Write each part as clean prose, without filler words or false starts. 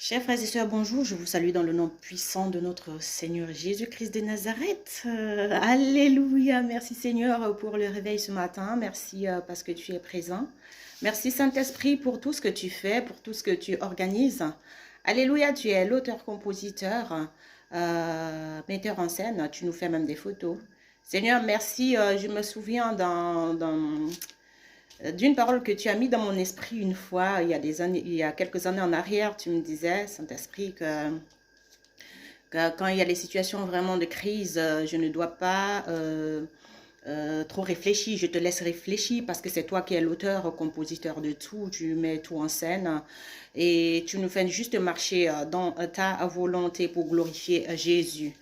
Chers frères et sœurs, bonjour, je vous salue dans le nom puissant de notre Seigneur Jésus-Christ de Nazareth. Alléluia, merci Seigneur pour le réveil ce matin, merci parce que tu es présent. Merci Saint-Esprit pour tout ce que tu fais, pour tout ce que tu organises. Alléluia, tu es l'auteur-compositeur, metteur en scène, tu nous fais même des photos. Seigneur, merci, je me souviens d'une parole que tu as mis dans mon esprit une fois, il y a quelques années en arrière, tu me disais, Saint-Esprit, que quand il y a des situations vraiment de crise, je ne dois pas trop réfléchir, je te laisse réfléchir parce que c'est toi qui es l'auteur, compositeur de tout, tu mets tout en scène et tu nous fais juste marcher dans ta volonté pour glorifier Jésus.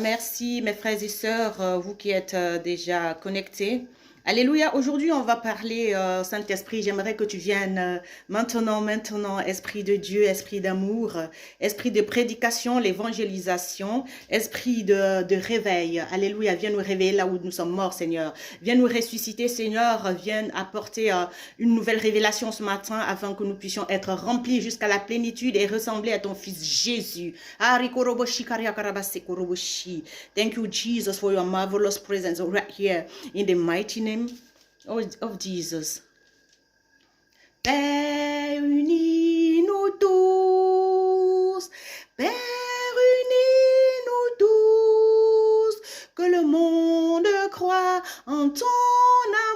Merci mes frères et sœurs, vous qui êtes déjà connectés. Alléluia, aujourd'hui on va parler, Saint-Esprit, j'aimerais que tu viennes maintenant, Esprit de Dieu, Esprit d'amour, Esprit de prédication, l'évangélisation, Esprit de réveil. Alléluia, viens nous réveiller là où nous sommes morts, Seigneur. Viens nous ressusciter, Seigneur, viens apporter une nouvelle révélation ce matin afin que nous puissions être remplis jusqu'à la plénitude et ressembler à ton Fils Jésus. Thank you, Jesus, for your marvelous presence right here in the mighty name of Jesus. Père, unis-nous tous. Père, unis-nous tous. Que le monde croit en ton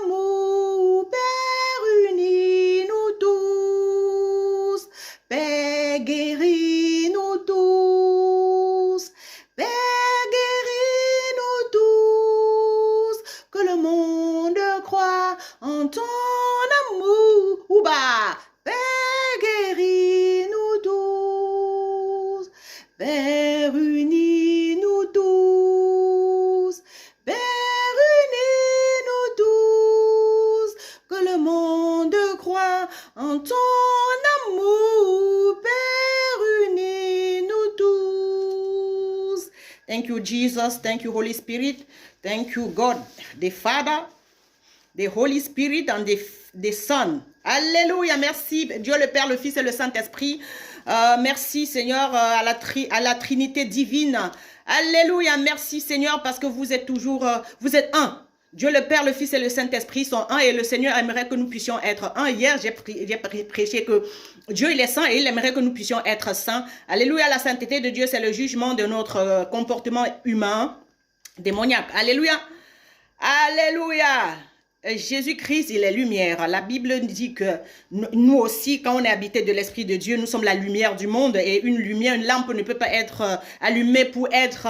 amour. Père, unis-nous tous. Père, guéris-nous tous. Père, guéris-nous tous. Que le monde croit en ton amour. Ouba, Père, guéris-nous tous. Père, unis-nous tous. Père, unis-nous tous. Que le monde croit en ton amour. Père, unis-nous tous. Thank you, Jesus. Thank you, Holy Spirit. Thank you, God, the Father, the Holy Spirit and the Son. Alléluia, merci Dieu le Père, le Fils et le Saint-Esprit. Merci Seigneur à la Trinité divine. Alléluia, merci Seigneur parce que vous êtes toujours, vous êtes un. Dieu le Père, le Fils et le Saint-Esprit sont un et le Seigneur aimerait que nous puissions être un. Hier, j'ai prêché que Dieu il est saint et il aimerait que nous puissions être saints. Alléluia, la sainteté de Dieu, c'est le jugement de notre comportement humain démoniaque. Alléluia. Alléluia. Jésus-Christ, il est lumière. La Bible dit que nous aussi, quand on est habité de l'Esprit de Dieu, nous sommes la lumière du monde. Et une lumière, une lampe ne peut pas être allumée pour être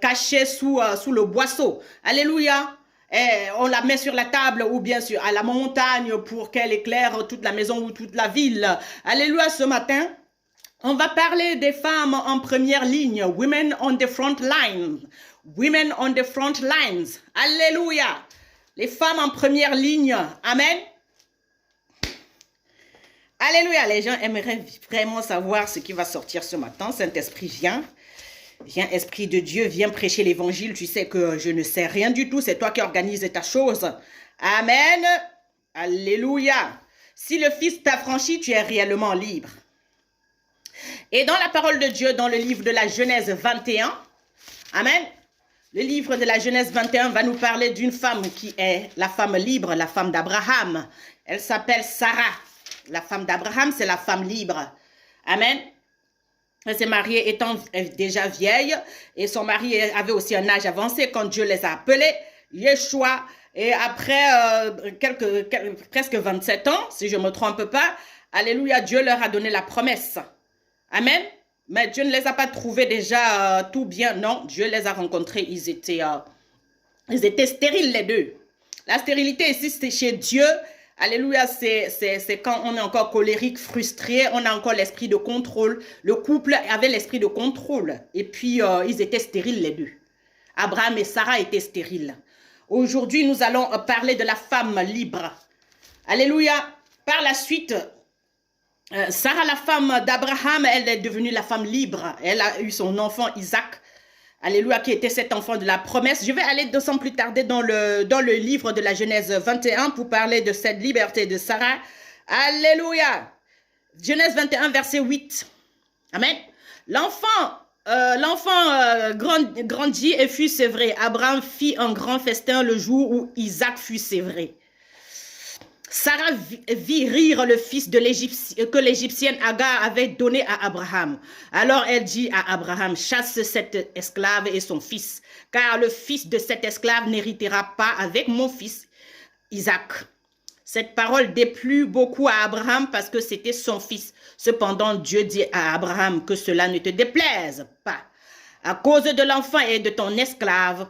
cachée sous le boisseau. Alléluia. Et on la met sur la table ou bien sûr à la montagne pour qu'elle éclaire toute la maison ou toute la ville. Alléluia, ce matin. On va parler des femmes en première ligne. Women on the front line. Women on the front lines. Alléluia. Les femmes en première ligne. Amen. Alléluia. Les gens aimeraient vraiment savoir ce qui va sortir ce matin. Saint-Esprit, viens. Viens, Esprit de Dieu, viens prêcher l'évangile. Tu sais que je ne sais rien du tout. C'est toi qui organises ta chose. Amen. Alléluia. Si le Fils t'a franchi, tu es réellement libre. Et dans la parole de Dieu, dans le livre de la Genèse 21, amen, le livre de la Genèse 21 va nous parler d'une femme qui est la femme libre, la femme d'Abraham. Elle s'appelle Sarah. La femme d'Abraham, c'est la femme libre. Amen. Elle s'est mariée étant déjà vieille et son mari avait aussi un âge avancé quand Dieu les a appelés, Yeshua. Et après presque 27 ans, si je ne me trompe pas, alléluia, Dieu leur a donné la promesse. Amen. Mais Dieu ne les a pas trouvés déjà tout bien. Non, Dieu les a rencontrés. Ils étaient stériles les deux. La stérilité ici, c'est chez Dieu. Alléluia, c'est quand on est encore colérique, frustré. On a encore l'esprit de contrôle. Le couple avait l'esprit de contrôle. Et puis, ils étaient stériles les deux. Abraham et Sarah étaient stériles. Aujourd'hui, nous allons parler de la femme libre. Alléluia. Par la suite, Sarah, la femme d'Abraham, elle est devenue la femme libre. Elle a eu son enfant Isaac. Alléluia, qui était cet enfant de la promesse. Je vais aller sans plus tarder dans le livre de la Genèse 21 pour parler de cette liberté de Sarah. Alléluia. Genèse 21, verset 8. Amen. L'enfant grandit et fut sévré. Abraham fit un grand festin le jour où Isaac fut sévré. Sarah vit rire le fils que l'Égyptienne Agar avait donné à Abraham. Alors elle dit à Abraham, chasse cette esclave et son fils, car le fils de cette esclave n'héritera pas avec mon fils Isaac. Cette parole déplut beaucoup à Abraham parce que c'était son fils. Cependant, Dieu dit à Abraham que cela ne te déplaise pas. À cause de l'enfant et de ton esclave.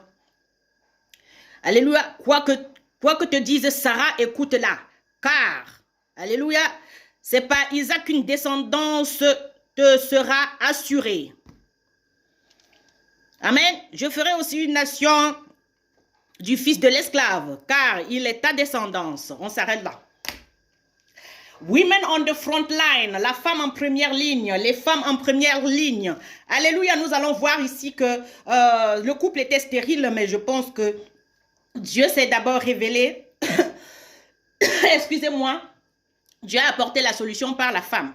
Alléluia. Quoi que te dise Sarah, écoute-la. Car, alléluia, c'est par Isaac qu'une descendance te sera assurée. Amen. Je ferai aussi une nation du fils de l'esclave, car il est ta descendance. On s'arrête là. Women on the front line, la femme en première ligne, les femmes en première ligne. Alléluia, nous allons voir ici que le couple était stérile, mais je pense que Dieu s'est d'abord révélé. Excusez-moi. Dieu a apporté la solution par la femme.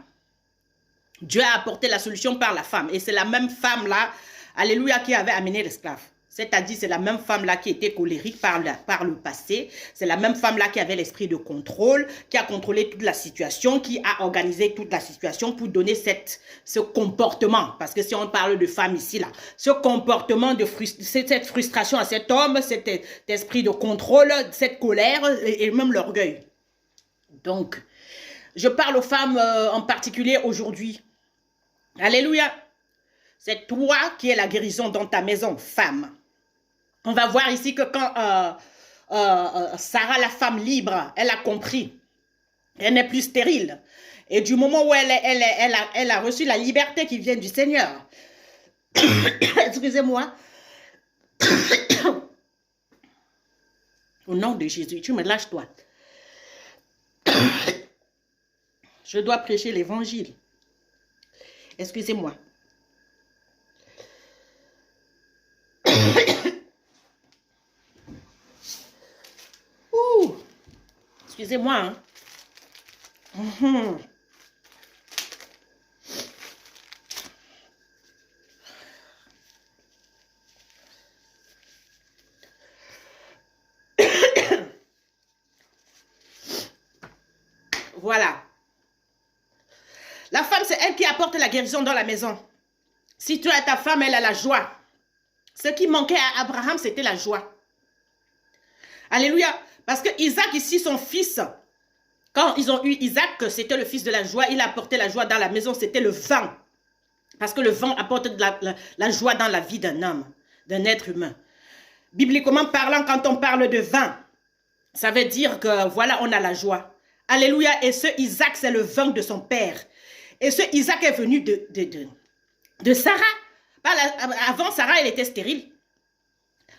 Dieu a apporté la solution par la femme. Et c'est la même femme-là, alléluia, qui avait amené l'esclave. C'est-à-dire, c'est la même femme-là qui était colérique par le passé. C'est la même femme-là qui avait l'esprit de contrôle, qui a contrôlé toute la situation, qui a organisé toute la situation pour donner ce comportement. Parce que si on parle de femme ici, là, ce comportement, cette frustration à cet homme, cet esprit de contrôle, cette colère et même l'orgueil. Donc, je parle aux femmes en particulier aujourd'hui. Alléluia. C'est toi qui es la guérison dans ta maison, femme. On va voir ici que quand Sarah, la femme libre, elle a compris. Elle n'est plus stérile. Et du moment où elle a reçu la liberté qui vient du Seigneur. Excusez-moi. Au nom de Jésus, tu me lâches toi. Je dois prêcher l'évangile. Excusez-moi. Excusez-moi. Hein. Voilà. La femme, c'est elle qui apporte la guérison dans la maison. Si tu as ta femme, elle a la joie. Ce qui manquait à Abraham, c'était la joie. Alléluia. Parce que Isaac, ici, son fils, quand ils ont eu Isaac, c'était le fils de la joie. Il a apporté la joie dans la maison, c'était le vin. Parce que le vin apporte de la joie dans la vie d'un homme, d'un être humain. Bibliquement parlant, quand on parle de vin, ça veut dire que voilà, on a la joie. Alléluia. Et ce Isaac, c'est le vin de son père. Et ce Isaac est venu de Sarah. Avant, Sarah, elle était stérile.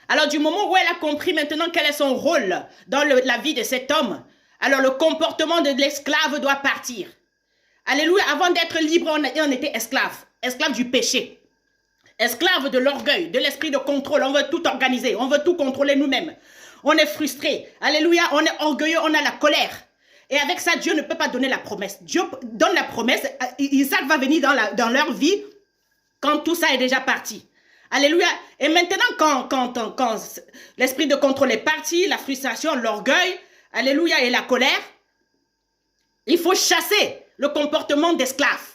Alors, du moment où elle a compris maintenant quel est son rôle dans la vie de cet homme, alors le comportement de l'esclave doit partir. Alléluia. Avant d'être libre, on était esclave. Esclave du péché. Esclave de l'orgueil, de l'esprit de contrôle. On veut tout organiser. On veut tout contrôler nous-mêmes. On est frustré. Alléluia. On est orgueilleux. On a la colère. Et avec ça, Dieu ne peut pas donner la promesse. Dieu donne la promesse. Isaac va venir dans leur vie quand tout ça est déjà parti. Alléluia. Et maintenant, quand l'esprit de contrôle est parti, la frustration, l'orgueil, alléluia, et la colère, il faut chasser le comportement d'esclave.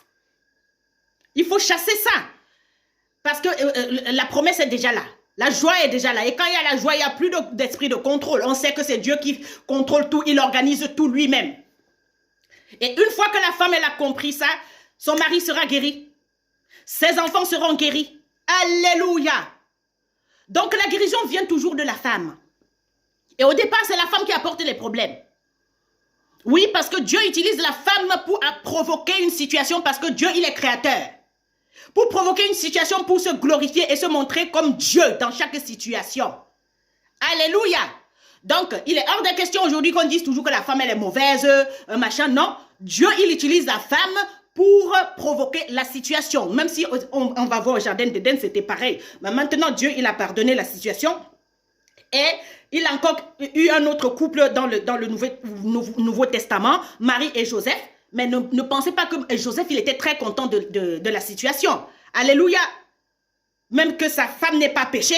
Il faut chasser ça. Parce que la promesse est déjà là. La joie est déjà là. Et quand il y a la joie, il n'y a plus d'esprit de contrôle. On sait que c'est Dieu qui contrôle tout. Il organise tout lui-même. Et une fois que la femme elle a compris ça, son mari sera guéri. Ses enfants seront guéris. Alléluia. Donc la guérison vient toujours de la femme. Et au départ, c'est la femme qui apporte les problèmes. Oui, parce que Dieu utilise la femme pour provoquer une situation parce que Dieu, il est créateur. Pour provoquer une situation, pour se glorifier et se montrer comme Dieu dans chaque situation. Alléluia. Donc, il est hors de question aujourd'hui qu'on dise toujours que la femme, elle est mauvaise, machin. Non, Dieu, il utilise la femme pour provoquer la situation. Même si on va voir au jardin d'Éden, c'était pareil. Mais maintenant, Dieu, il a pardonné la situation. Et il a encore eu un autre couple dans le Nouveau Testament, Marie et Joseph. Mais ne pensez pas que Joseph, il était très content de la situation. Alléluia. Même que sa femme n'ait pas péché,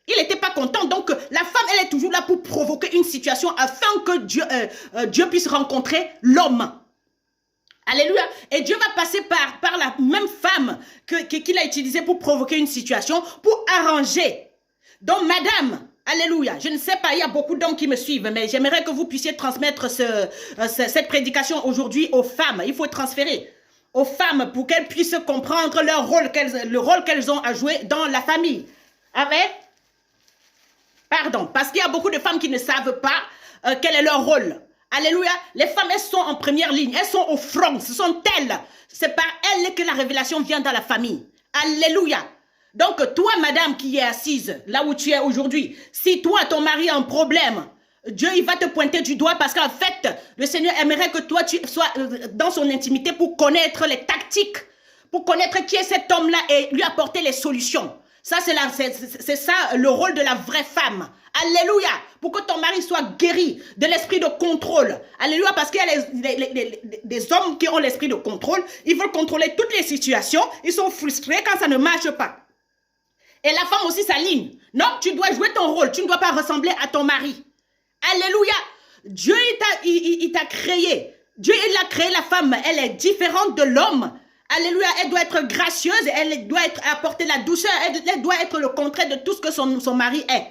il n'était pas content. Donc, la femme, elle est toujours là pour provoquer une situation afin que Dieu puisse rencontrer l'homme. Alléluia. Et Dieu va passer par la même femme qu'il a utilisée pour provoquer une situation, pour arranger. Donc, madame, alléluia, je ne sais pas, il y a beaucoup d'hommes qui me suivent, mais j'aimerais que vous puissiez transmettre cette prédication aujourd'hui aux femmes. Il faut transférer aux femmes pour qu'elles puissent comprendre le rôle qu'elles ont à jouer dans la famille. Amen. Pardon, parce qu'il y a beaucoup de femmes qui ne savent pas quel est leur rôle. Alléluia. Les femmes, elles sont en première ligne. Elles sont au front. Ce sont elles. C'est par elles que la révélation vient dans la famille. Alléluia. Donc, toi, madame qui est assise là où tu es aujourd'hui, si toi, ton mari a un problème, Dieu, il va te pointer du doigt parce qu'en fait, le Seigneur aimerait que toi, tu sois dans son intimité pour connaître les tactiques, pour connaître qui est cet homme-là et lui apporter les solutions. Ça, c'est ça le rôle de la vraie femme. Alléluia. Pour que ton mari soit guéri de l'esprit de contrôle. Alléluia. Parce qu'il y a des hommes qui ont l'esprit de contrôle. Ils veulent contrôler toutes les situations. Ils sont frustrés quand ça ne marche pas. Et la femme aussi s'aligne. Non, tu dois jouer ton rôle. Tu ne dois pas ressembler à ton mari. Alléluia. Dieu, il t'a créé. Dieu, il a créé la femme. Elle est différente de l'homme. Alléluia, elle doit être gracieuse, elle doit apporter la douceur, elle doit être le contraire de tout ce que son mari est.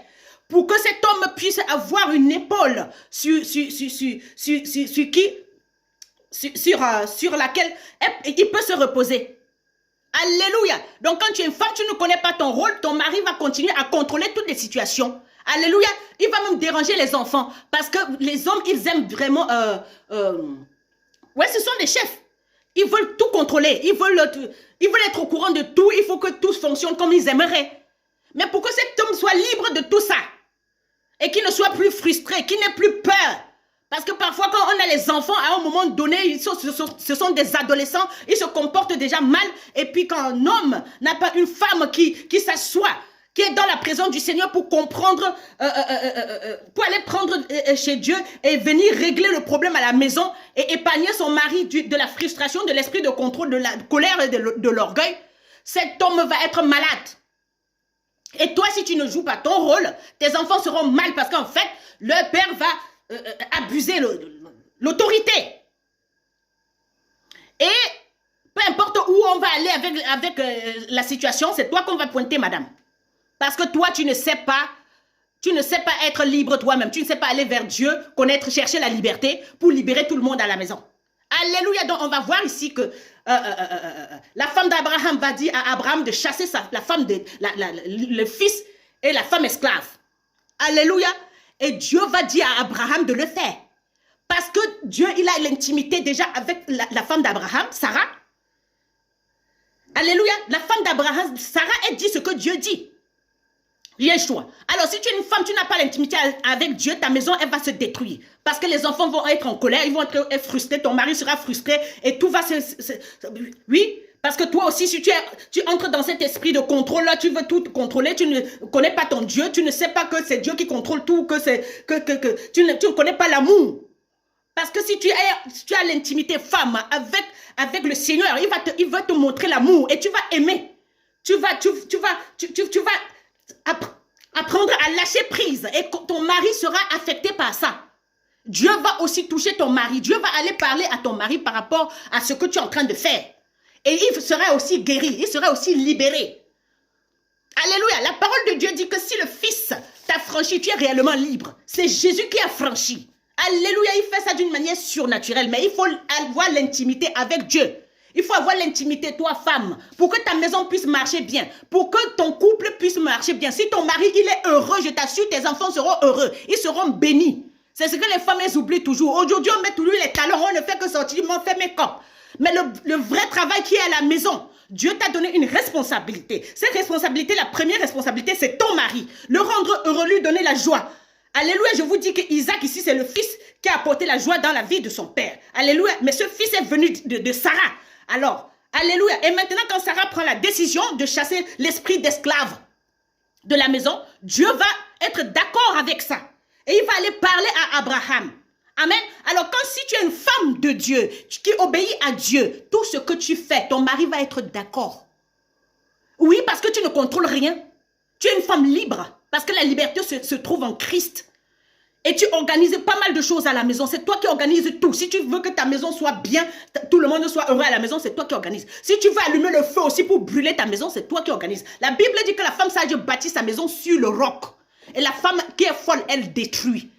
Pour que cet homme puisse avoir une épaule sur laquelle il peut se reposer. Alléluia. Donc quand tu es une femme, tu ne connais pas ton rôle, ton mari va continuer à contrôler toutes les situations. Alléluia. Il va même déranger les enfants parce que les hommes, ils aiment vraiment... ouais, ce sont des chefs. Ils veulent tout contrôler. Ils veulent être au courant de tout. Il faut que tout fonctionne comme ils aimeraient. Mais pour que cet homme soit libre de tout ça et qu'il ne soit plus frustré, qu'il n'ait plus peur. Parce que parfois, quand on a les enfants, à un moment donné, ce sont des adolescents, ils se comportent déjà mal. Et puis quand un homme n'a pas une femme qui s'assoit, qui est dans la présence du Seigneur pour comprendre, pour aller prendre chez Dieu et venir régler le problème à la maison et épargner son mari de la frustration, de l'esprit de contrôle, de la colère et de l'orgueil, cet homme va être malade. Et toi, si tu ne joues pas ton rôle, tes enfants seront mal parce qu'en fait, leur père va abuser l'autorité. Et peu importe où on va aller avec la situation, c'est toi qu'on va pointer, madame. Parce que toi, tu ne sais pas être libre toi-même. Tu ne sais pas aller vers Dieu, connaître, chercher la liberté pour libérer tout le monde à la maison. Alléluia. Donc, on va voir ici que la femme d'Abraham va dire à Abraham de chasser la femme, le fils et la femme esclave. Alléluia. Et Dieu va dire à Abraham de le faire. Parce que Dieu, il a l'intimité déjà avec la femme d'Abraham, Sarah. Alléluia. La femme d'Abraham, Sarah, elle dit ce que Dieu dit. Il y a un choix. Alors, si tu es une femme, tu n'as pas l'intimité avec Dieu, ta maison, elle va se détruire. Parce que les enfants vont être en colère, ils vont être frustrés, ton mari sera frustré et tout va Oui, parce que toi aussi, si tu entres dans cet esprit de contrôle-là, tu veux tout contrôler, tu ne connais pas ton Dieu, tu ne sais pas que c'est Dieu qui contrôle tout, tu ne connais pas l'amour. Parce que si tu as l'intimité femme avec le Seigneur, il va te montrer l'amour et tu vas aimer. Tu vas apprendre à lâcher prise et ton mari sera affecté par ça. Dieu va aussi toucher ton mari. Dieu va aller parler à ton mari par rapport à ce que tu es en train de faire. Et il sera aussi guéri, il sera aussi libéré. Alléluia. La parole de Dieu dit que si le Fils t'a franchi, tu es réellement libre. C'est Jésus qui a franchi. Alléluia. Il fait ça d'une manière surnaturelle, mais il faut avoir l'intimité avec Dieu. Il faut avoir l'intimité, toi, femme, pour que ta maison puisse marcher bien, pour que ton couple puisse marcher bien. Si ton mari, il est heureux, je t'assure, tes enfants seront heureux. Ils seront bénis. C'est ce que les femmes, elles oublient toujours. Aujourd'hui, on met toujours les talons, on ne fait que sortir, on fait make-up. Mais le vrai travail qui est à la maison, Dieu t'a donné une responsabilité. Cette responsabilité, la première responsabilité, c'est ton mari. Le rendre heureux, lui donner la joie. Alléluia, je vous dis que Isaac ici, c'est le fils qui a apporté la joie dans la vie de son père. Alléluia, mais ce fils est venu de Sarah. Alors, alléluia. Et maintenant, quand Sarah prend la décision de chasser l'esprit d'esclave de la maison, Dieu va être d'accord avec ça. Et il va aller parler à Abraham. Amen. Alors si tu es une femme de Dieu, qui obéit à Dieu, tout ce que tu fais, ton mari va être d'accord. Oui, parce que tu ne contrôles rien. Tu es une femme libre, parce que la liberté se trouve en Christ. Et tu organises pas mal de choses à la maison. C'est toi qui organises tout. Si tu veux que ta maison soit bien, tout le monde soit heureux à la maison, c'est toi qui organises. Si tu veux allumer le feu aussi pour brûler ta maison, c'est toi qui organises. La Bible dit que la femme sage bâtit sa maison sur le roc. Et la femme qui est folle, elle détruit.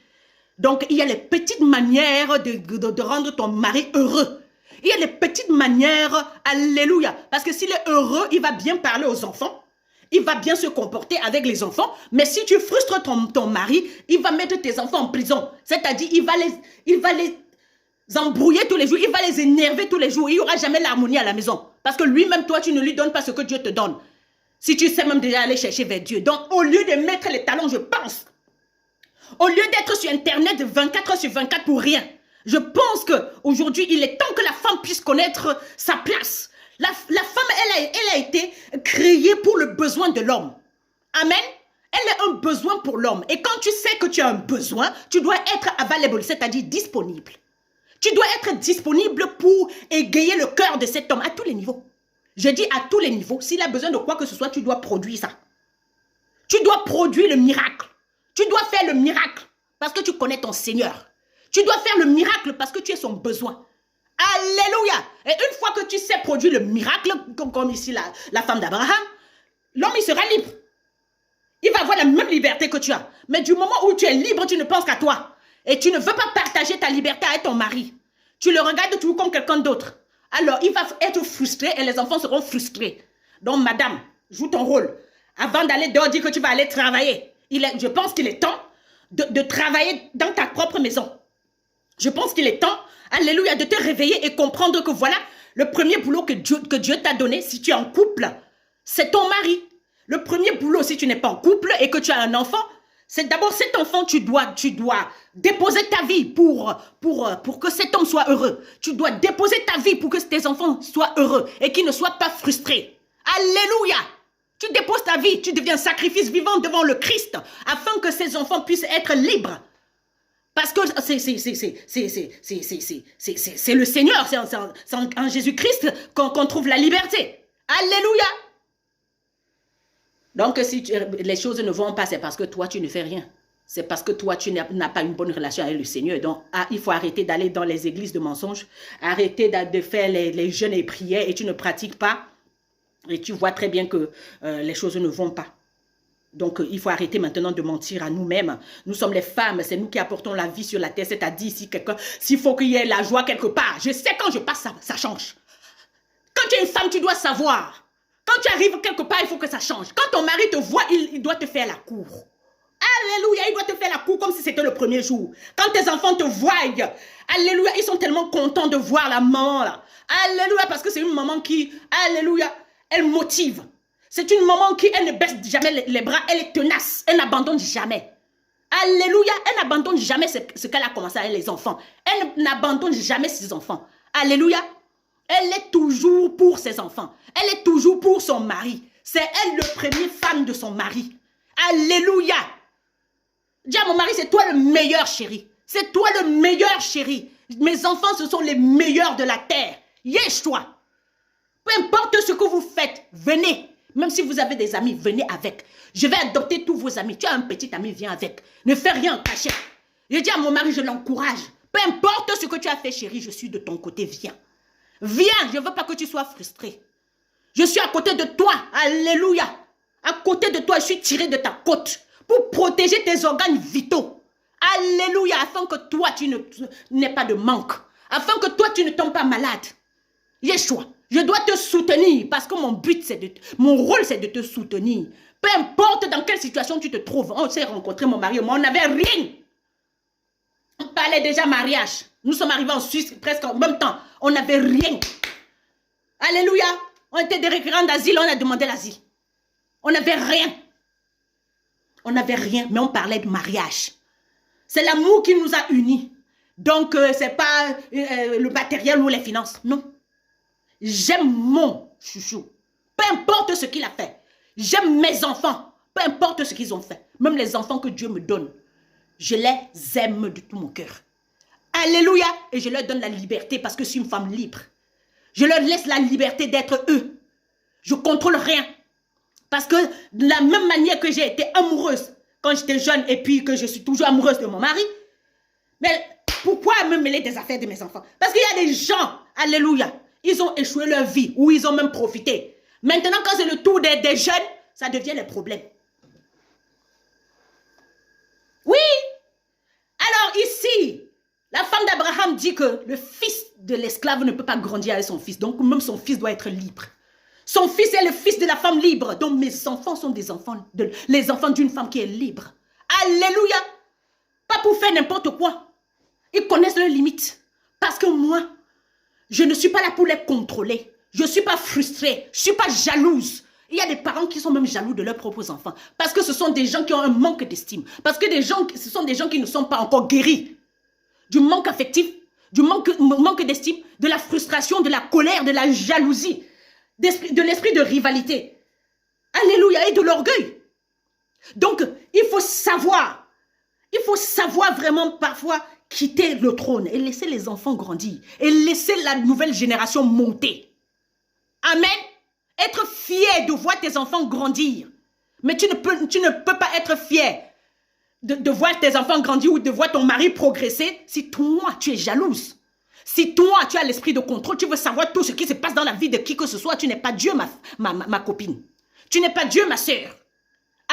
Donc, il y a les petites manières de rendre ton mari heureux. Il y a les petites manières, alléluia. Parce que s'il est heureux, il va bien parler aux enfants. Il va bien se comporter avec les enfants. Mais si tu frustres ton mari, il va mettre tes enfants en prison. C'est-à-dire, il va les embrouiller tous les jours. Il va les énerver tous les jours. Il n'y aura jamais l'harmonie à la maison. Parce que lui-même, toi, tu ne lui donnes pas ce que Dieu te donne. Si tu sais même déjà aller chercher vers Dieu. Donc, au lieu de mettre les talons, je pense, au lieu d'être sur Internet 24 heures sur 24 pour rien, je pense qu'aujourd'hui, il est temps que la femme puisse connaître sa place. La femme, elle a été créée pour le besoin de l'homme. Amen. Elle est un besoin pour l'homme. Et quand tu sais que tu as un besoin, tu dois être available, c'est-à-dire disponible. Tu dois être disponible pour égayer le cœur de cet homme à tous les niveaux. Je dis à tous les niveaux. S'il a besoin de quoi que ce soit, tu dois produire ça. Tu dois produire le miracle. Tu dois faire le miracle parce que tu connais ton Seigneur. Tu dois faire le miracle parce que tu es son besoin. Alléluia. Et une fois que tu sais produire le miracle, comme ici la femme d'Abraham, l'homme il sera libre. Il va avoir la même liberté que tu as. Mais du moment où tu es libre, tu ne penses qu'à toi. Et tu ne veux pas partager ta liberté avec ton mari. Tu le regardes toujours comme quelqu'un d'autre. Alors, il va être frustré et les enfants seront frustrés. Donc, madame, joue ton rôle. Avant d'aller dehors, dis que tu vas aller travailler. Je pense qu'il est temps de travailler dans ta propre maison. Je pense qu'il est temps, alléluia, de te réveiller et comprendre que voilà, le premier boulot que Dieu t'a donné, si tu es en couple, c'est ton mari. Le premier boulot, si tu n'es pas en couple et que tu as un enfant, c'est d'abord cet enfant, tu dois déposer ta vie pour que cet homme soit heureux. Tu dois déposer ta vie pour que tes enfants soient heureux et qu'ils ne soient pas frustrés. Alléluia! Tu déposes ta vie, tu deviens sacrifice vivant devant le Christ afin que ces enfants puissent être libres. Parce que c'est le Seigneur, c'est en Jésus-Christ qu'on trouve la liberté. Alléluia! Donc, si les choses ne vont pas, c'est parce que toi, tu ne fais rien. C'est parce que toi, tu n'as pas une bonne relation avec le Seigneur. Donc, il faut arrêter d'aller dans les églises de mensonges, arrêter de faire les jeûnes et prières et tu ne pratiques pas. Et tu vois très bien que les choses ne vont pas. Donc, il faut arrêter maintenant de mentir à nous-mêmes. Nous sommes les femmes, c'est nous qui apportons la vie sur la terre. C'est-à-dire, s'il faut qu'il y ait la joie quelque part, je sais quand je passe, ça change. Quand tu es une femme, tu dois savoir. Quand tu arrives quelque part, il faut que ça change. Quand ton mari te voit, il doit te faire la cour. Alléluia, il doit te faire la cour comme si c'était le premier jour. Quand tes enfants te voient, alléluia, ils sont tellement contents de voir la maman là. Alléluia, parce que c'est une maman qui, alléluia, elle motive. C'est une maman qui, elle ne baisse jamais les bras, elle est tenace, elle n'abandonne jamais. Alléluia, elle n'abandonne jamais ce qu'elle a commencé avec les enfants. Elle n'abandonne jamais ses enfants. Alléluia, elle est toujours pour ses enfants. Elle est toujours pour son mari. C'est elle le premier femme de son mari. Alléluia. Dis à mon mari, c'est toi le meilleur chéri. C'est toi le meilleur chéri. Mes enfants, ce sont les meilleurs de la terre. Yèche-toi. Peu importe ce que vous faites, venez. Même si vous avez des amis, venez avec. Je vais adopter tous vos amis. Tu as un petit ami, viens avec. Ne fais rien en cachette. Je dis à mon mari, je l'encourage. Peu importe ce que tu as fait, chérie, je suis de ton côté, viens. Viens, je ne veux pas que tu sois frustré. Je suis à côté de toi, alléluia. À côté de toi, je suis tiré de ta côte pour protéger tes organes vitaux. Alléluia, afin que toi, tu n'aies pas de manque. Afin que toi, tu ne tombes pas malade. Yeshua, je dois te soutenir parce que mon rôle, c'est de te soutenir. Peu importe dans quelle situation tu te trouves. On s'est rencontré, mon mari et moi, on n'avait rien. On parlait déjà mariage. Nous sommes arrivés en Suisse presque en même temps. On n'avait rien. Alléluia. On était des récurrents d'asile, on a demandé l'asile. On n'avait rien. On n'avait rien, mais on parlait de mariage. C'est l'amour qui nous a unis. Donc, ce n'est pas le matériel ou les finances. Non. J'aime mon chouchou. Peu importe ce qu'il a fait. J'aime mes enfants. Peu importe ce qu'ils ont fait. Même les enfants que Dieu me donne. Je les aime de tout mon cœur. Alléluia. Et je leur donne la liberté parce que je suis une femme libre. Je leur laisse la liberté d'être eux. Je ne contrôle rien. Parce que de la même manière que j'ai été amoureuse quand j'étais jeune et puis que je suis toujours amoureuse de mon mari, mais pourquoi me mêler des affaires de mes enfants? Parce qu'il y a des gens, alléluia, ils ont échoué leur vie ou ils ont même profité. Maintenant, quand c'est le tour des jeunes, ça devient les problèmes. Oui. Alors ici, la femme d'Abraham dit que le fils de l'esclave ne peut pas grandir avec son fils. Donc même son fils doit être libre. Son fils est le fils de la femme libre. Donc mes enfants sont des enfants, les enfants d'une femme qui est libre. Alléluia. Pas pour faire n'importe quoi. Ils connaissent leurs limites. Parce que moi, je ne suis pas là pour les contrôler. Je ne suis pas frustrée. Je ne suis pas jalouse. Il y a des parents qui sont même jaloux de leurs propres enfants. Parce que ce sont des gens qui ont un manque d'estime. Parce que ce sont des gens qui ne sont pas encore guéris. Du manque affectif, du manque d'estime, de la frustration, de la colère, de la jalousie, de l'esprit de rivalité. Alléluia, et de l'orgueil. Donc, il faut savoir vraiment parfois quitter le trône et laisser les enfants grandir et laisser la nouvelle génération monter. Amen. Être fier de voir tes enfants grandir. Mais tu ne peux pas être fier de voir tes enfants grandir ou de voir ton mari progresser si toi, tu es jalouse. Si toi, tu as l'esprit de contrôle, tu veux savoir tout ce qui se passe dans la vie de qui que ce soit, tu n'es pas Dieu, ma copine. Tu n'es pas Dieu, ma sœur.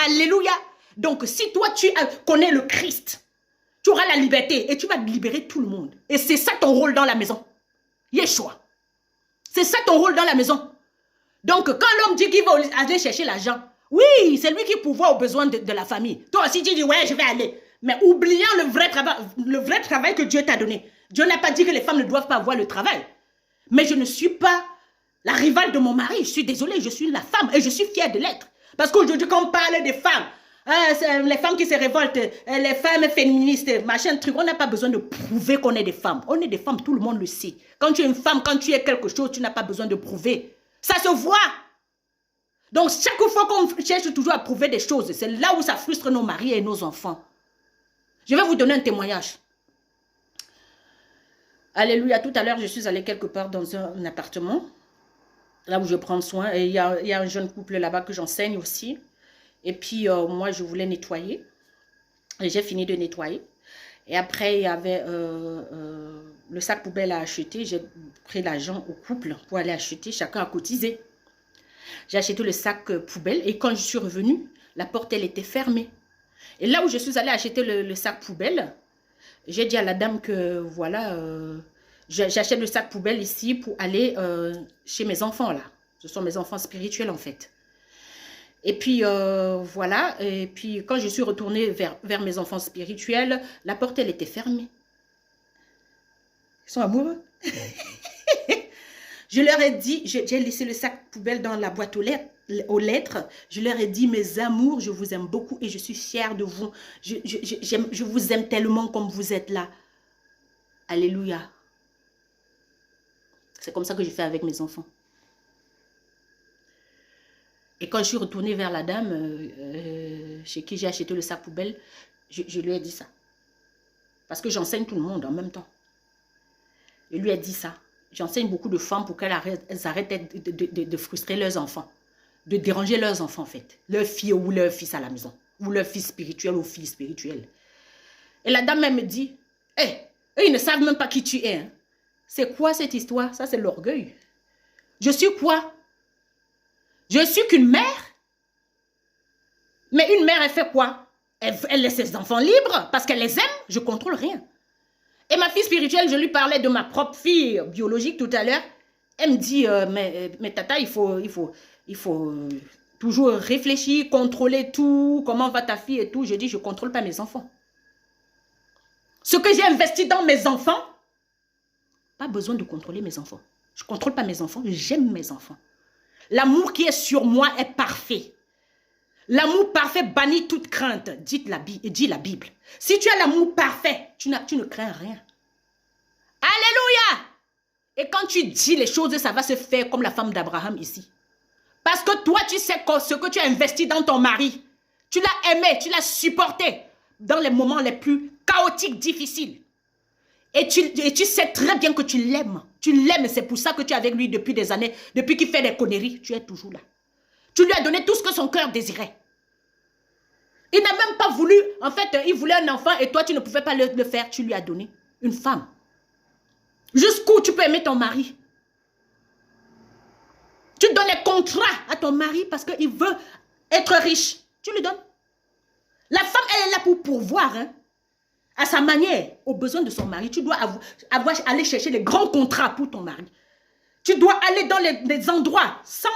Alléluia. Donc, si toi, tu connais le Christ, tu auras la liberté et tu vas libérer tout le monde. Et c'est ça ton rôle dans la maison. Yeshua. C'est ça ton rôle dans la maison. Donc, quand l'homme dit qu'il va aller chercher l'argent, oui, c'est lui qui pourvoit aux besoins de la famille. Toi aussi, tu dis, ouais, je vais aller. Mais oubliant le vrai travail que Dieu t'a donné. Dieu n'a pas dit que les femmes ne doivent pas avoir le travail. Mais je ne suis pas la rivale de mon mari. Je suis désolée, je suis la femme et je suis fière de l'être. Parce qu'aujourd'hui, quand on parle des femmes, les femmes qui se révoltent, les femmes féministes, machin, truc, on n'a pas besoin de prouver qu'on est des femmes. On est des femmes, tout le monde le sait. Quand tu es une femme, quand tu es quelque chose, tu n'as pas besoin de prouver. Ça se voit. Donc, chaque fois qu'on cherche toujours à prouver des choses, c'est là où ça frustre nos maris et nos enfants. Je vais vous donner un témoignage. Alléluia, tout à l'heure, je suis allée quelque part dans un appartement, là où je prends soin, et il y a un jeune couple là-bas que j'enseigne aussi. Et puis, moi, je voulais nettoyer. Et j'ai fini de nettoyer. Et après, il y avait le sac poubelle à acheter. J'ai pris l'argent au couple pour aller acheter. Chacun a cotisé. J'ai acheté le sac poubelle. Et quand je suis revenue, la porte, elle était fermée. Et là où je suis allée acheter le sac poubelle, j'ai dit à la dame que, voilà, j'achète le sac poubelle ici pour aller chez mes enfants, là. Ce sont mes enfants spirituels, en fait. Et puis, voilà. Et puis, quand je suis retournée vers mes enfants spirituels, la porte, elle était fermée. Ils sont amoureux. Je leur ai dit, j'ai laissé le sac poubelle dans la boîte aux lettres. Je leur ai dit, mes amours, je vous aime beaucoup et je suis fière de vous. Je vous aime tellement comme vous êtes là. Alléluia. C'est comme ça que je fais avec mes enfants. Et quand je suis retournée vers la dame chez qui j'ai acheté le sac poubelle, je lui ai dit ça. Parce que j'enseigne tout le monde en même temps. Je lui ai dit ça. J'enseigne beaucoup de femmes pour qu'elles arrêtent de frustrer leurs enfants. De déranger leurs enfants, en fait. Leur fille ou leur fils à la maison. Ou leur fils spirituel ou fille spirituelle. Et la dame, elle me dit, hé, eux, ils ne savent même pas qui tu es. Hein. C'est quoi cette histoire? Ça, c'est l'orgueil. Je suis quoi? Je suis qu'une mère. Mais une mère, elle fait quoi? Elle laisse ses enfants libres parce qu'elle les aime. Je ne contrôle rien. Et ma fille spirituelle, je lui parlais de ma propre fille biologique tout à l'heure. Elle me dit, mais tata, il faut toujours réfléchir, contrôler tout, comment va ta fille et tout. Je dis, je ne contrôle pas mes enfants. Ce que j'ai investi dans mes enfants, pas besoin de contrôler mes enfants. Je ne contrôle pas mes enfants, j'aime mes enfants. L'amour qui est sur moi est parfait. L'amour parfait bannit toute crainte, dit la Bible. Si tu as l'amour parfait, tu ne crains rien. Alléluia! Et quand tu dis les choses, ça va se faire comme la femme d'Abraham ici. Parce que toi, tu sais ce que tu as investi dans ton mari. Tu l'as aimé, tu l'as supporté dans les moments les plus chaotiques, difficiles. Et tu sais très bien que tu l'aimes. Tu l'aimes, c'est pour ça que tu es avec lui depuis des années. Depuis qu'il fait des conneries, tu es toujours là. Tu lui as donné tout ce que son cœur désirait. Il n'a même pas voulu, en fait, il voulait un enfant et toi, tu ne pouvais pas le faire. Tu lui as donné une femme. Jusqu'où tu peux aimer ton mari? Tu donnes les contrats à ton mari parce qu'il veut être riche. Tu lui donnes. La femme, elle est là pour pourvoir, hein, à sa manière, aux besoins de son mari. Tu dois aller chercher les grands contrats pour ton mari. Tu dois aller dans les endroits sans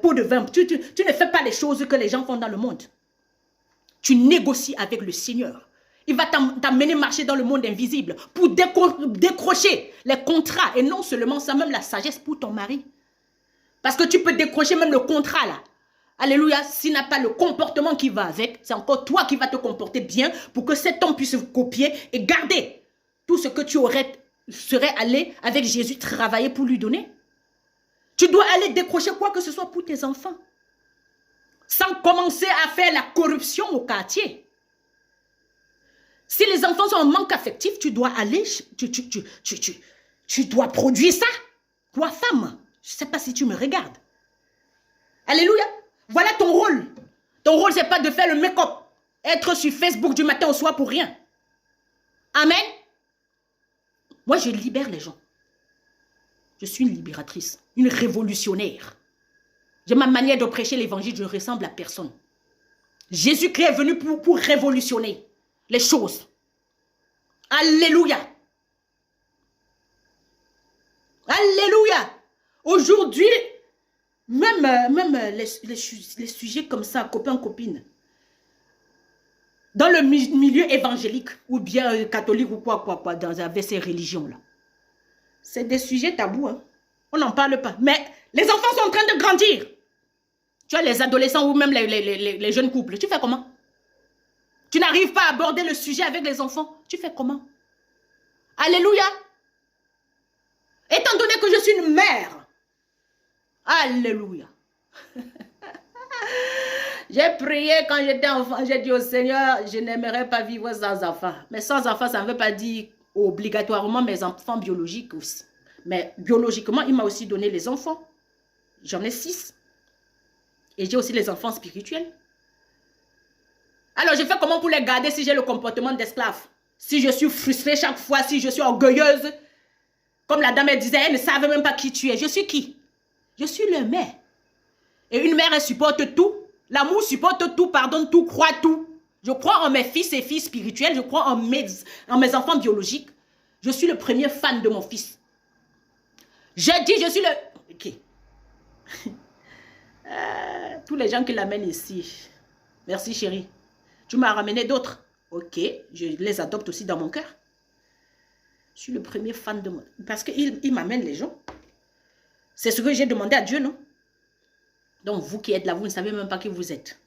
pot de vin. Tu ne fais pas les choses que les gens font dans le monde. Tu négocies avec le Seigneur. Il va t'amener marcher dans le monde invisible pour décrocher les contrats. Et non seulement ça, même la sagesse pour ton mari. Parce que tu peux décrocher même le contrat là. Alléluia, s'il n'a pas le comportement qui va avec, c'est encore toi qui vas te comporter bien pour que cet homme puisse copier et garder tout ce que tu serais allé avec Jésus travailler pour lui donner. Tu dois aller décrocher quoi que ce soit pour tes enfants. Sans commencer à faire la corruption au quartier. Si les enfants sont en manque affectif, tu dois aller, tu dois produire ça. Toi, femme, je ne sais pas si tu me regardes. Alléluia. Voilà ton rôle. Ton rôle, ce n'est pas de faire le make-up. Être sur Facebook du matin au soir pour rien. Amen. Moi, je libère les gens. Je suis une libératrice, une révolutionnaire. J'ai ma manière de prêcher l'évangile, je ne ressemble à personne. Jésus-Christ est venu pour révolutionner les choses. Alléluia. Alléluia. Aujourd'hui, même les sujets comme ça, copains, copines, dans le milieu évangélique, ou bien catholique, ou quoi, avec ces religions-là, c'est des sujets tabous, hein. On n'en parle pas. Mais les enfants sont en train de grandir. Tu as les adolescents ou même les jeunes couples. Tu fais comment? Tu n'arrives pas à aborder le sujet avec les enfants. Tu fais comment? Alléluia. Étant donné que je suis une mère. Alléluia. J'ai prié quand j'étais enfant. J'ai dit au Seigneur, je n'aimerais pas vivre sans enfants. Mais sans enfants, ça ne veut pas dire obligatoirement mes enfants biologiques aussi. Mais biologiquement, il m'a aussi donné les enfants. J'en ai 6. Et j'ai aussi les enfants spirituels. Alors, je fais comment pour les garder si j'ai le comportement d'esclave? Si je suis frustrée chaque fois, si je suis orgueilleuse? Comme la dame elle disait, elle ne savait même pas qui tu es. Je suis qui? Je suis le mère. Et une mère, elle supporte tout. L'amour supporte tout, pardonne tout, croit tout. Je crois en mes fils et filles spirituels. Je crois en mes enfants biologiques. Je suis le premier fan de mon fils. Je dis, je suis le... Ok. Tous les gens qui l'amènent ici. Merci chérie. Tu m'as ramené d'autres. Ok, je les adopte aussi dans mon cœur. Je suis le premier fan de moi. Parce qu'il m'amène les gens. C'est ce que j'ai demandé à Dieu, non? Donc vous qui êtes là, vous ne savez même pas qui vous êtes.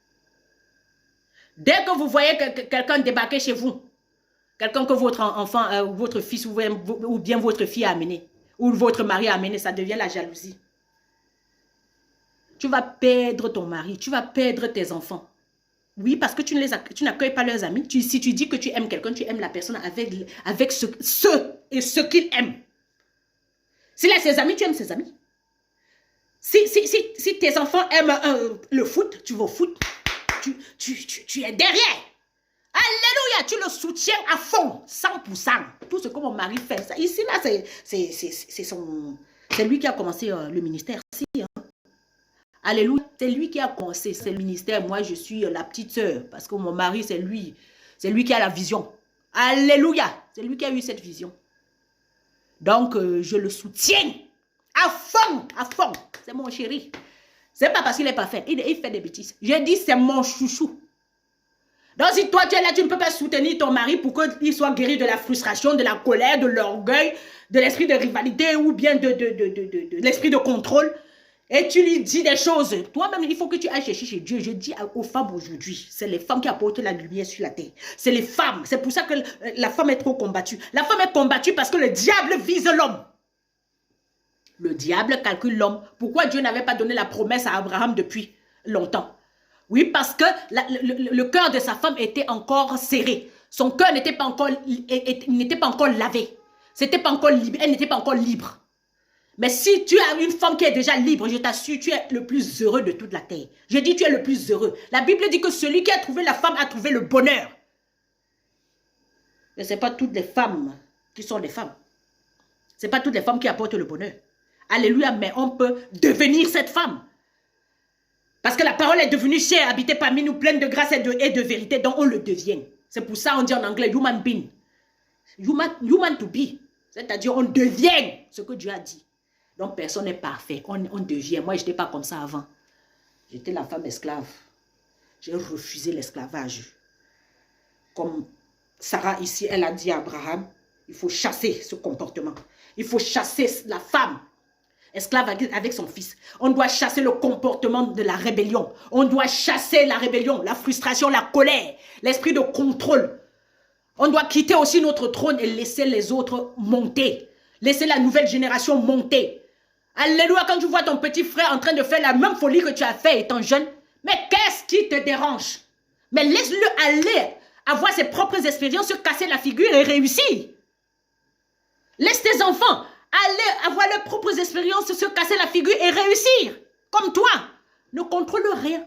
Dès que vous voyez quelqu'un débarquer chez vous, quelqu'un que votre enfant, votre fils ou bien votre fille a amené, ou votre mari a amené, ça devient la jalousie. Tu vas perdre ton mari, tu vas perdre tes enfants. Oui, parce que tu n'accueilles pas leurs amis. Si tu dis que tu aimes quelqu'un, tu aimes la personne avec ce qu'il aime. S'il a ses amis, tu aimes ses amis. Si tes enfants aiment le foot, tu vas au foot. Tu es derrière. Alléluia, tu le soutiens à fond, 100%. Tout ce que mon mari fait. Ça, ici, là, c'est lui qui a commencé le ministère. Alléluia, c'est lui qui a commencé, c'est le ministère. Moi, je suis la petite sœur. Parce que mon mari, c'est lui. C'est lui qui a la vision. Alléluia, c'est lui qui a eu cette vision. Donc, je le soutiens à fond, à fond. C'est mon chéri. C'est pas parce qu'il n'est pas fait. Il fait des bêtises. J'ai dit, c'est mon chouchou. Donc, si toi, tu es là, tu ne peux pas soutenir ton mari pour qu'il soit guéri de la frustration, de la colère, de l'orgueil, de l'esprit de rivalité ou bien de l'esprit de contrôle. Et tu lui dis des choses. Toi-même, il faut que tu ailles chercher chez Dieu. Je dis aux femmes aujourd'hui, c'est les femmes qui apportent la lumière sur la terre. C'est les femmes. C'est pour ça que la femme est trop combattue. La femme est combattue parce que le diable vise l'homme. Le diable calcule l'homme. Pourquoi Dieu n'avait pas donné la promesse à Abraham depuis longtemps? Oui, parce que le cœur de sa femme était encore serré. Son cœur n'était pas encore lavé. C'était pas encore libre. Elle n'était pas encore libre. Mais si tu as une femme qui est déjà libre, je t'assure, tu es le plus heureux de toute la terre. Je dis, tu es le plus heureux. La Bible dit que celui qui a trouvé la femme a trouvé le bonheur. Mais ce n'est pas toutes les femmes qui sont des femmes. Ce n'est pas toutes les femmes qui apportent le bonheur. Alléluia, mais on peut devenir cette femme. Parce que la parole est devenue chère, habitée parmi nous, pleine de grâce et de vérité, donc on le devient. C'est pour ça on dit en anglais human being. Human to be. C'est-à-dire on devient ce que Dieu a dit. Donc personne n'est parfait, on devient. Moi je n'étais pas comme ça avant. J'étais la femme esclave. J'ai refusé l'esclavage. Comme Sarah ici, elle a dit à Abraham, il faut chasser ce comportement. Il faut chasser la femme esclave avec son fils. On doit chasser le comportement de la rébellion. On doit chasser la rébellion, la frustration, la colère, l'esprit de contrôle. On doit quitter aussi notre trône et laisser les autres monter. Laisser la nouvelle génération monter. Alléluia, quand tu vois ton petit frère en train de faire la même folie que tu as fait étant jeune, mais qu'est-ce qui te dérange? Mais laisse-le aller, avoir ses propres expériences, se casser la figure et réussir. Laisse tes enfants aller avoir leurs propres expériences, se casser la figure et réussir. Comme toi. Ne contrôle rien.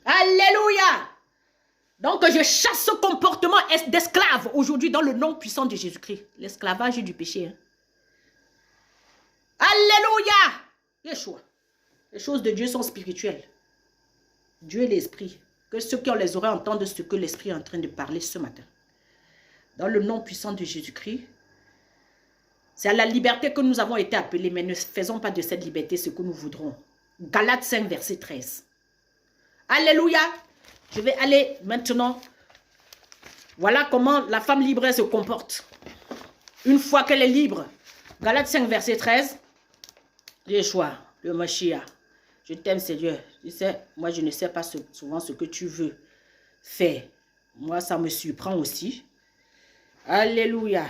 Alléluia. Donc je chasse ce comportement d'esclave aujourd'hui dans le nom puissant de Jésus-Christ. L'esclavage du péché. Hein. Alléluia. Yeshua. Les choses de Dieu sont spirituelles. Dieu est l'esprit. Que ceux qui ont les oreilles entendent ce que l'esprit est en train de parler ce matin. Dans le nom puissant de Jésus-Christ, c'est à la liberté que nous avons été appelés, mais ne faisons pas de cette liberté ce que nous voudrons. Galates 5, verset 13. Alléluia. Je vais aller maintenant. Voilà comment la femme libre se comporte. Une fois qu'elle est libre. Galates 5, verset 13. Yeshua, le Mashiach. Je t'aime, Seigneur. Tu sais, moi, je ne sais pas souvent ce que tu veux faire. Moi, ça me surprend aussi. Alléluia.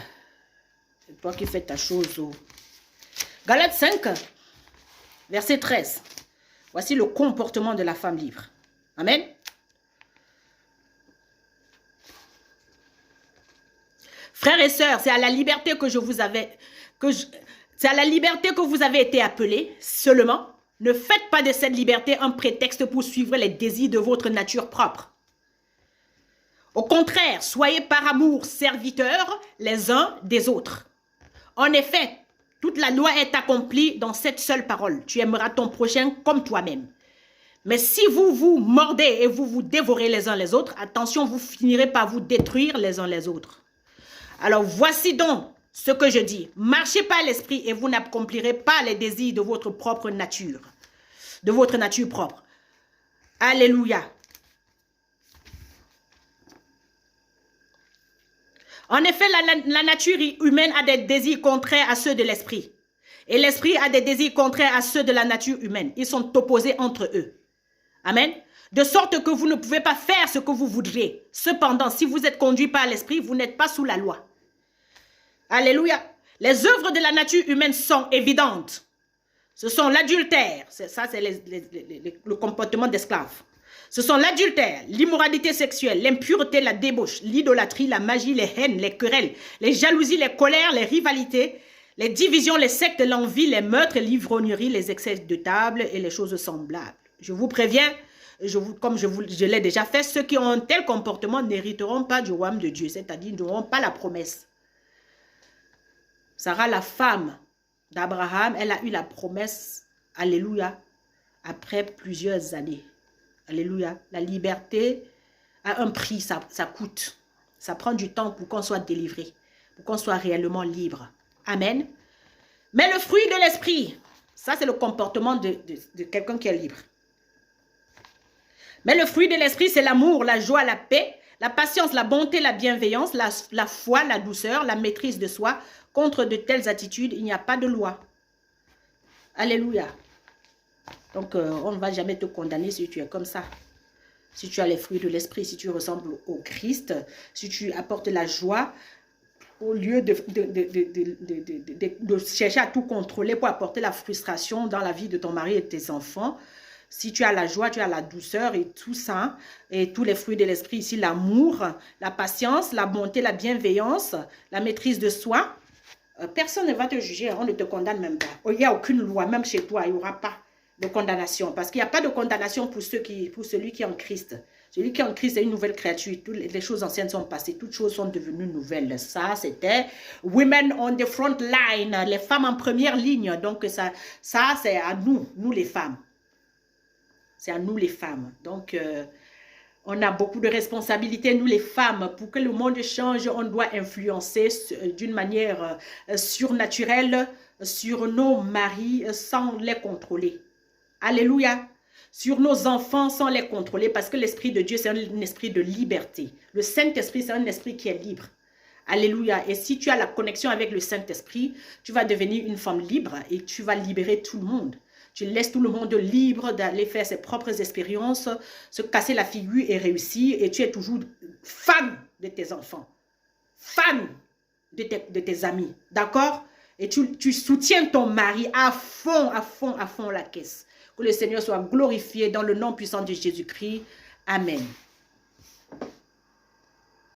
C'est toi qui fais ta chose. Oh. Galates 5, verset 13. Voici le comportement de la femme libre. Amen. Frères et sœurs, c'est à la liberté que c'est à la liberté que vous avez été appelés seulement. Ne faites pas de cette liberté un prétexte pour suivre les désirs de votre nature propre. Au contraire, soyez par amour serviteurs les uns des autres. En effet, toute la loi est accomplie dans cette seule parole. Tu aimeras ton prochain comme toi-même. Mais si vous vous mordez et vous vous dévorez les uns les autres, attention, vous finirez par vous détruire les uns les autres. Alors voici donc ce que je dis. Marchez par l'esprit et vous n'accomplirez pas les désirs de votre propre nature. De votre nature propre. Alléluia. En effet, la nature humaine a des désirs contraires à ceux de l'esprit. Et l'esprit a des désirs contraires à ceux de la nature humaine. Ils sont opposés entre eux. Amen. De sorte que vous ne pouvez pas faire ce que vous voudriez. Cependant, si vous êtes conduit par l'esprit, vous n'êtes pas sous la loi. Alléluia. Les œuvres de la nature humaine sont évidentes. Ce sont l'adultère. Ça, c'est le comportement d'esclave. Ce sont l'adultère, l'immoralité sexuelle, l'impureté, la débauche, l'idolâtrie, la magie, les haines, les querelles, les jalousies, les colères, les rivalités, les divisions, les sectes, l'envie, les meurtres, l'ivrognerie, les excès de table et les choses semblables. Je vous préviens, comme je l'ai déjà fait, ceux qui ont un tel comportement n'hériteront pas du royaume de Dieu, c'est-à-dire n'auront pas la promesse. Sarah, la femme d'Abraham, elle a eu la promesse, alléluia, après plusieurs années. Alléluia. La liberté a un prix, ça coûte. Ça prend du temps pour qu'on soit délivré, pour qu'on soit réellement libre. Amen. Mais le fruit de l'esprit, ça c'est le comportement de quelqu'un qui est libre. Mais le fruit de l'esprit, c'est l'amour, la joie, la paix, la patience, la bonté, la bienveillance, la foi, la douceur, la maîtrise de soi. Contre de telles attitudes, il n'y a pas de loi. Alléluia. Donc, on ne va jamais te condamner si tu es comme ça. Si tu as les fruits de l'esprit, si tu ressembles au Christ, si tu apportes la joie, au lieu de chercher à tout contrôler pour apporter la frustration dans la vie de ton mari et de tes enfants, Si tu as la joie, tu as la douceur et tout ça, et tous les fruits de l'esprit ici, l'amour, la patience, la bonté, la bienveillance, la maîtrise de soi, personne ne va te juger, on ne te condamne même pas. Il n'y a aucune loi, même chez toi, il n'y aura pas de condamnation. Parce qu'il n'y a pas de condamnation pour celui qui est en Christ. Celui qui est en Christ est une nouvelle créature. Toutes les choses anciennes sont passées. Toutes choses sont devenues nouvelles. Ça, c'était Women on the front line. Les femmes en première ligne. Donc, ça c'est à nous, nous les femmes. C'est à nous les femmes. Donc, on a beaucoup de responsabilités, nous les femmes. Pour que le monde change, on doit influencer d'une manière surnaturelle sur nos maris sans les contrôler. Alléluia. Sur nos enfants sans les contrôler, parce que l'Esprit de Dieu, c'est un esprit de liberté. Le Saint-Esprit, c'est un esprit qui est libre. Alléluia. Et si tu as la connexion avec le Saint-Esprit, tu vas devenir une femme libre et tu vas libérer tout le monde. Tu laisses tout le monde libre d'aller faire ses propres expériences, se casser la figure et réussir. Et tu es toujours fan de tes enfants, fan de tes amis. D'accord? Et tu soutiens ton mari à fond la caisse. Que le Seigneur soit glorifié dans le nom puissant de Jésus-Christ. Amen.